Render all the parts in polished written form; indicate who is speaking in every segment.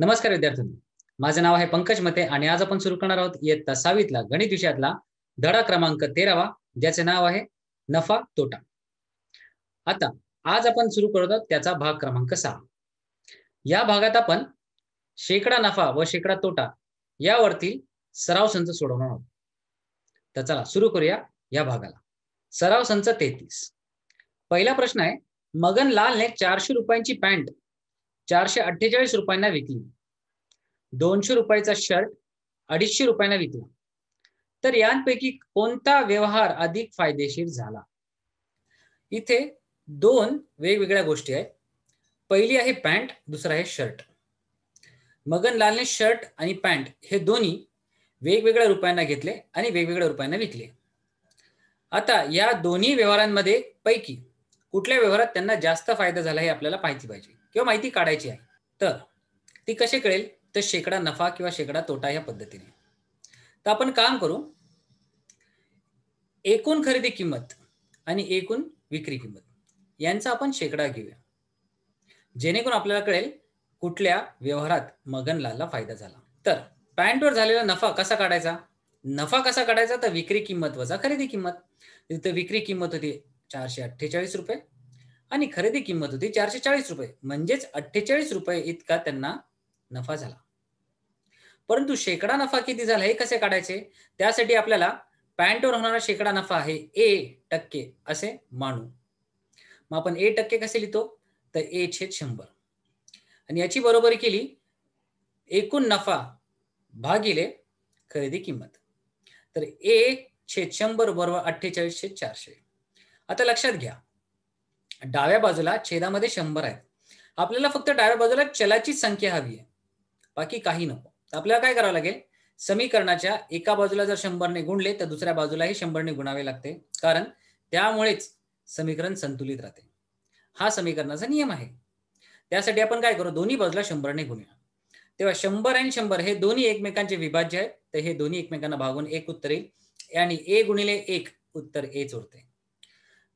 Speaker 1: नमस्कार विद्यार्थ्यांनो, माझे नाव आहे पंकज मते आणि आज आपण सुरू करणार आहोत इयत्ता 6वीतला गणित विषयातला धडा क्रमांक 13वा, ज्याचे नाव आहे नफा तोटा. आता आज आपण सुरू करत आहोत त्याचा भाग क्रमांक 6. या भागात आपण शेकडा नफा व शेकडा तोटा यावरती सराव संच सोडवणार आहोत. तर चला सुरू करूया या भागाला. सराव संच 33. पहिला प्रश्न आहे, मगन लालने 400 रुपयांची पॅन्ट 448 रुपयांना विकली. 200 रुपयाचा शर्ट 250 रुपयांना विकला. तर यांपैकी कोणता व्यवहार अधिक फायदेशीर झाला? इथे दोन वेगवेगळ्या गोष्टी आहेत. पहिली आहे पॅन्ट, दुसरा आहे शर्ट. मगनलालने शर्ट आणि पॅन्ट हे दोन्ही वेगवेगळ्या रुपयांना घेतले आणि वेगवेगळ्या रुपयांना विकले. आता या दोन्ही व्यवहारांमध्ये पैकी कुठल्या व्यवहारात त्यांना जास्त फायदा झाला हे आपल्याला माहिती पाहिजे किंवा माहिती काढायची आहे. तर ती कशी कळेल? तर शेकडा नफा किंवा शेकडा तोटा या पद्धतीने. तर आपण काम करू, एकूण खरेदी किंमत आणि एकूण विक्री किंमत यांचा आपण शेकडा घेऊया, जेणेकरून आपल्याला कळेल कुठल्या व्यवहारात मगनलालला फायदा झाला. तर पॅन्टवर झालेला नफा कसा काढायचा? नफा कसा काढायचा? तर विक्री किंमत वजा खरेदी किंमत. तिथे विक्री किंमत होती 448 रुपये आणि खरेदी किंमत होती 440 रुपये, म्हणजेच 48 रुपये इतका त्यांना नफा झाला. परंतु शेकडा नफा किती झाला हे कसे काढायचे? त्यासाठी आपल्याला पॅन्टवर होणारा शेकडा नफा आहे A% असे मानू. मग आपण A% कसे लिहितो? तर A/100 आणि याची बरोबरी केली एकूण नफा भागिले खरेदी किंमत. तर A/100 बरोबर 48/400. आता लक्षात घ्या, डाव्या बाजूला छेदामध्ये 100 आहे. आपल्याला फक्त डाव्या बाजूला चलाची संख्या हवी आहे, बाकी काही नको. आपल्याला काय करावं लागेल? समीकरणाच्या एका बाजूला जर 100 ने गुणले तर दुसऱ्या बाजूलाही 100 ने गुणावे लागते, कारण त्यामुळेच समीकरण संतुलित राहते. हा समीकरणाचा नियम आहे. त्यासाठी आपण काय करू? दोन्ही बाजूला 100 ने गुणूया. तेव्हा 100 आणि 100 हे दोन्ही एकमेकांचे विभाज्य आहेत, तर हे दोन्ही एकमेकांना भागून एक उत्तर येईल आणि A गुणिले 1 उत्तर Aच उरते.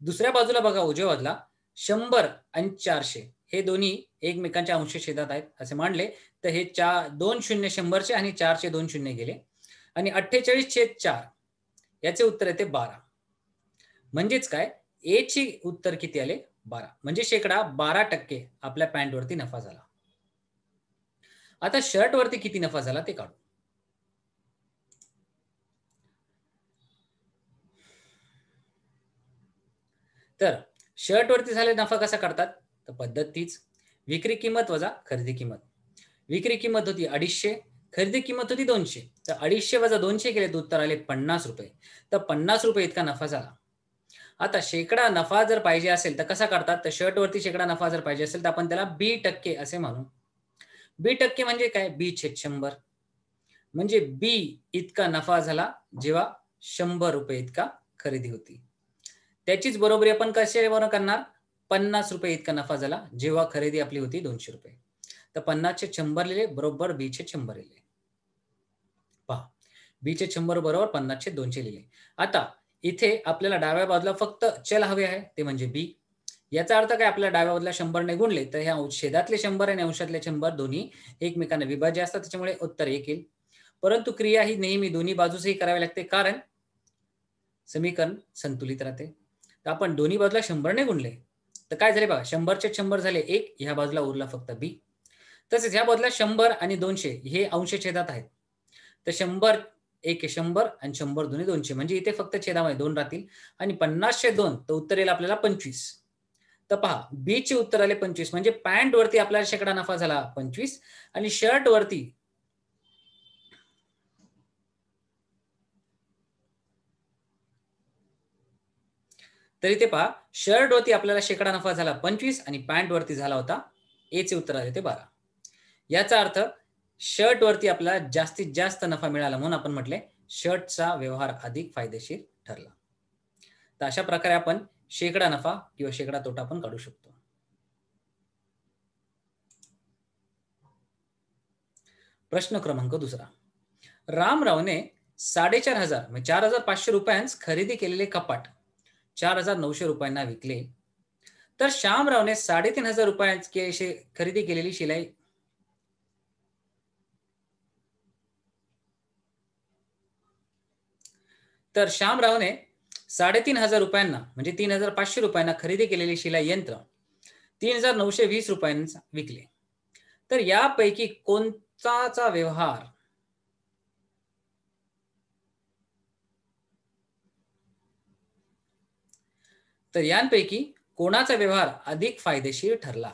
Speaker 1: दुसऱ्या बाजूला बघा, उजव्या बाजूला 100 आणि 400 हे दोन्ही एकमेकांच्या अंशछेदात आहेत असे मानले, तर हे 2 शून्य 100चे आणि 4चे 2 शून्य गेले आणि 48/4 याचे उत्तर येते 12. म्हणजेच काय? ए ची उत्तर किती आले? 12. म्हणजे शेकडा 12% आपल्या पॅन्ट वरती नफा झाला. आता शर्ट वरती किती नफा झाला ते काढू. तर शर्ट वरती झाले नफा कसा काढतात? तर पद्धत तीच, विक्री किंमत वजा खरेदी किंमत. विक्री किंमत होती 250, खरेदी किंमत होती 200. तर 250 वजा 200 केले तर उत्तर आले 50 रुपये. तर 50 रुपये इतका नफा झाला. आता शेकडा नफा जर पाहिजे असेल तर कसा काढतात? तर शर्ट वरती शेकडा नफा जर पाहिजे असेल तर आपण त्याला B% असे म्हणू. B% म्हणजे काय? B/100. म्हणजे B इतका नफा झाला जेव्हा 100 रुपये इतका खरेदी होती. त्याचीच बरोबरी आपण कशावर करणार? 50 रुपये इतका नफा झाला जेव्हा खरेदी आपली होती 200 रुपये. तर 50/100 लिहिले बरोबर B/100 लिहिले. पहा, B/100 बरोबर 50/200 लिहिले. आता इथे आपल्याला डाव्या बाजूला फक्त चल हवे आहे, ते म्हणजे B. याचा अर्थ काय? आपल्याला डाव्या बाजूला 100 ने गुणले तर ह्या छेदातले 100 आणि अंशातले 100 दोन्ही एकमेकांना विभाज्य असतात, त्याच्यामुळे उत्तर 1 येईल. परंतु क्रिया ही नेहमी दोन्ही बाजूसही करावी लागते, कारण समीकरण संतुलित राहते. तर आपण दोन्ही बाजूला 100 ने गुणले तर काय झाले बघा, 100/100 झाले 1. ह्या बाजूला उरला फक्त B. तसेच ह्या बाजूला 100 आणि 200 हे अंशछेदात आहेत, तर 100 1 100 आणि 100 2 200, म्हणजे इथे फक्त छेदामध्ये 2 राहतील आणि 50/2 तर उत्तर येईल आपल्याला 25. तर पहा, B चे उत्तर आले 25. म्हणजे पॅन्ट वरती आपल्याला शेकडा नफा झाला 25 आणि शर्ट वरती तर इथे पहा, शर्ट वरती आपल्याला शेकडा नफा झाला 25 आणि पॅन्ट वरती झाला होता A चे उत्तर आले ते 12. याचा अर्थ शर्ट वरती आपल्याला जास्तीत जास्त नफा मिळाला, म्हणून आपण म्हटले शर्टचा व्यवहार अधिक फायदेशीर ठरला. तर अशा प्रकारे आपण शेकडा नफा किंवा शेकडा तोटा आपण काढू शकतो. प्रश्न क्रमांक 2. रामरावने 4500 म्हणजे 4500 रुपयांस खरेदी केलेले कपाट 4900 रुपयांना विकले. तर श्यामरावने 3500 रुपयांची खरेदी केलेली शिलाई तर श्यामरावने 3,500 रुपयांना म्हणजे 3,500 रुपयांना खरेदी केलेले शिलाई यंत्र 3,920 रुपयांना विकले. तर यापैकी कोणताचा व्यवहार तर यांपैकी कोणाचा व्यवहार अधिक फायदेशीर ठरला?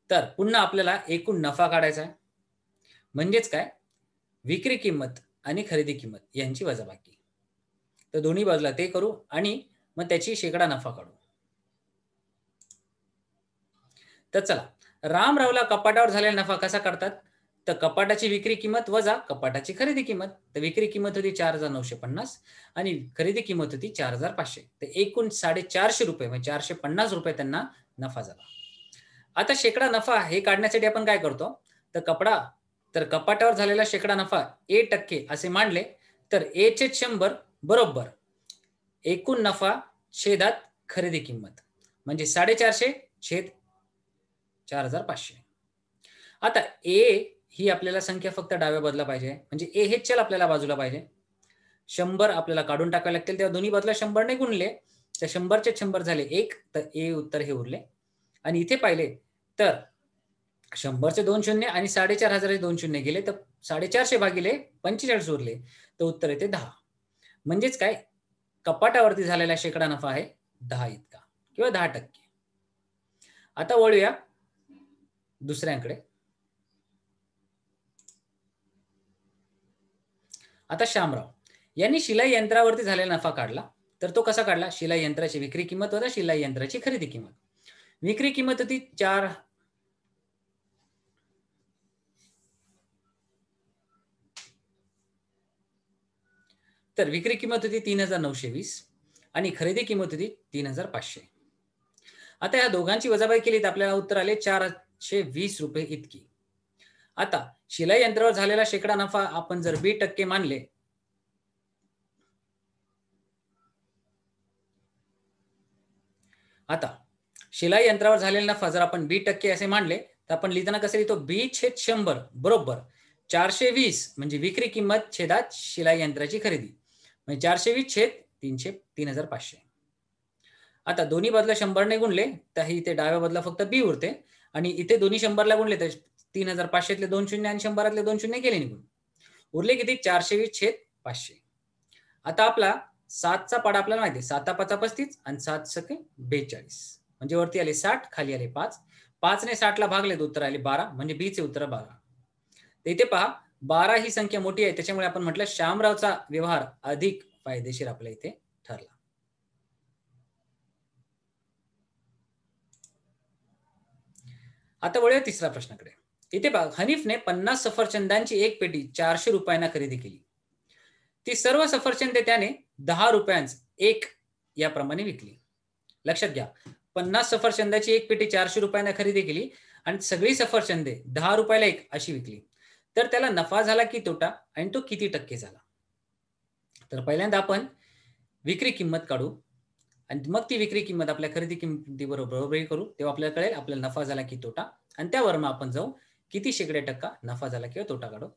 Speaker 1: तर पुन्हा आपल्याला एकूण नफा काढायचा आहे. म्हणजेच काय? विक्री किंमत आणि खरेदी किंमत यांची वजाबाकी. तर दोन्ही बाजूला ते करू आणि मग त्याची शेकडा नफा काढू. तर चला, रामरावला कपाटावर झालेला नफा कसा काढतात? तर कपाटाची विक्री किंमत वजा कपाटाची खरेदी किंमत. तर विक्री किंमत होती 4,950 आणि खरेदी किंमत होती 4,500. तर एकूण 450 रुपये म्हणजे 450 रुपये त्यांना नफा झाला. आता शेकडा नफा हे काढण्यासाठी आपण काय करतो? तर कपाटावर झालेला शेकडा नफा A% असे मांडले तर A/100 बरोबर एकूण नफा छेदात खरेदी किंमत म्हणजे 450 छेद 4,500. आता ए ही आपल्याला संख्या फक्त डाव्या बाजूला पाहिजे म्हणजे ए हे चल आपल्याला बाजूला पाहिजे. 100 आपल्याला काढून टाकावे लागतील तेव्हा दोन्ही बाजूला 100 ने गुणले तर 100चे 100 झाले 1 तर ए उत्तर हे उरले. आणि इथे पाहिले तर 100चे 2 शून्य आणि 4,500चे 2 शून्य गेले तर 450 भागिले 45 उरले तर उत्तर येते 10. म्हणजेच काय? कपाटावरती झालेला शेकडा नफा आहे 10 इतका किंवा 10%. आता वळूया दुसऱ्यांकडे. आता श्यामराव यांनी शिलाई यंत्रावरती झालेला नफा काढला. तर तो कसा काढला? शिलाई यंत्राची विक्री किंमत वजा शिलाई यंत्राची खरेदी किंमत. विक्री किंमत होती 4 तर विक्री किंमत होती 3,920 आणि खरेदी किंमत होती 3,500. आता या दोघांची वजाबाकी केली तर आपल्याला उत्तर आले 420 रुपये इतकी. आता शिलाई यंत्रावर झालेला शेकडा नफा आपण जर 20% मानले आता शिलाई यंत्रावर झालेला नफा जर आपण 20% असे मानले तर आपण लिहिताना कसे लिहितो? B/100 बरोबर 420 म्हणजे विक्री किंमत छेदात शिलाई यंत्राची खरेदी म्हणजे 420 छेद 3,500. आता दोन्ही बाजूला 100 ने गुणले तर इथे डाव्या बाजूला फक्त बी उरते आणि इथे दोन्ही 100 ला गुणले तर 3,500तले 2 शून्य आणि 100तले 2 शून्य गेले निघून. उरले किती? 420 छेद 500. आता आपला 7चा पाडा आपल्याला माहिती आहे 7 5 35 आणि 7 सके 42 म्हणजे वरती आले 60 खाली आले 5. 5 ने 60 ला भागले तर उत्तर आले 12 म्हणजे बी चे उत्तर 12. तर इथे पहा 12 ही संख्या मोठी आहे त्याच्यामुळे आपण म्हटलं श्यामरावचा व्यवहार अधिक फायदेशीर आपल्या इथे ठरला. आता वळूया तिसऱ्या प्रश्नाकडे. इथे पहा हनीफने 50 सफरचंदांची एक पेटी 400 रुपयांना खरेदी केली. ती सर्व सफरचंदे त्याने 10 रुपयांस एक याप्रमाणे विकली. लक्षात घ्या 50 सफरचंदाची एक पेटी 400 रुपयांना खरेदी केली आणि सगळी सफरचंदे 10 रुपयाला एक अशी विकली. तर त्याला नफा झाला की तोटा आणि तो किती टक्के झाला? तर पहिल्यांदा आपण विक्री किंमत काढू आणि मग ती विक्री किंमत आपल्या खरेदी किंमतीबरोबर बरोबरी करू तेव्हा आपल्याला कळेल आपल्याला नफा झाला की तोटा आणि त्यावर मग आपण जाऊ किती शेकडे टक्का नफा झाला किंवा तोटा काढू.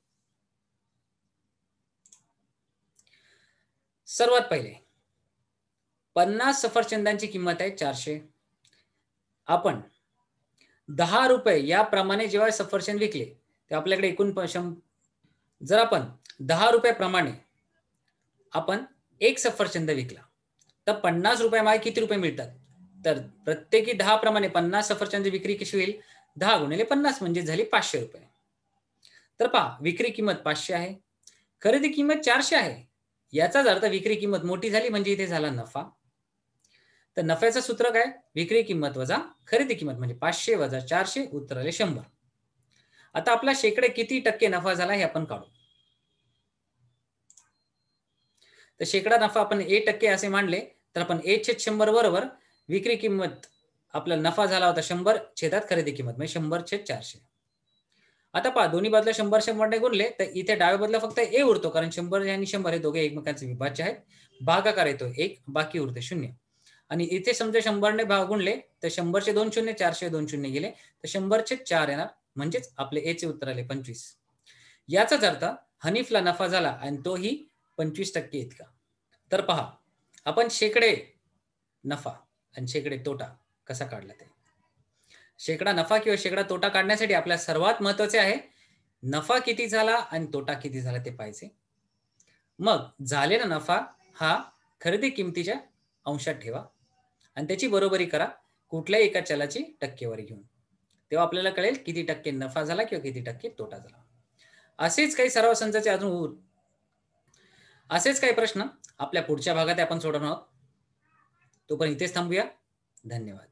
Speaker 1: सर्वात पहिले 50 सफरचंदांची किंमत आहे 400. आपण 10 रुपये याप्रमाणे जेव्हा सफरचंद विकले तेव्हा आपल्याकडे एकूण जर आपण 10 रुपयाप्रमाणे आपण एक सफरचंद विकला तर 50 रुपये मागे किती रुपये मिळतात? तर प्रत्येकी 10 प्रमाणे 50 सफरचंद विक्री कशी होईल? 10 गुणिले 50 म्हणजे झाली 500 रुपये. तर पहा विक्री किंमत 500 आहे, खरेदी किंमत 400 आहे. याचाच अर्थ विक्री किंमत मोठी झाली म्हणजे इथे झाला नफा. तर नफ्याचं सूत्र काय? विक्री किंमत वजा खरेदी किंमत म्हणजे 500 वजा 400 उत्तर आले 100. आता आपला शेकडे किती टक्के नफा झाला हे आपण काढू. तर शेकडा नफा आपण A% असे मांडले तर आपण A/100 बरोबर विक्री किंमत आपला नफा झाला होता 100 छेदात खरेदी किंमत म्हणजे 100/400. आता पहा दोन्ही बाजूला 100 ने गुणले तर इथे डाव्या बाजूला फक्त ए उरतो कारण 100 आणि 100 हे दोघे एकमेकांचे विभाज्य आहेत. भागाकार येतो 1 बाकी उरते 0 आणि इथे समजा 100 ने गुणले तर 100चे 2 शून्य 400 2 शून्य गेले तर 100/4 येणार म्हणजेच आपले ए चे उत्तर आले 25. याचाच अर्थ हनीफला नफा झाला आणि तोही 25% इतका. तर पहा, आपण शेकडे नफा आणि शेकडे तोटा कसा काढला ते. शेकडा नफा किंवा शेकडा तोटा काढण्यासाठी आपल्याला सर्वात महत्त्वाचे आहे, नफा किती झाला आणि तोटा किती झाला ते पाहायचे. मग झालेला नफा हा खरेदी किमतीच्या अंशात ठेवा आणि त्याची बरोबरी करा कुठल्याही एका चलाची टक्केवारी घेऊन. तेव्हा आपल्याला कळेल किती टक्के नफा झाला किंवा किती टक्के तोटा झाला. असेच काही सराव संचाचे असेच काही प्रश्न आपल्या पुढच्या भागात आपण सोडवणार आहोत. तोपर्यंत इथेच थांबूया. धन्यवाद.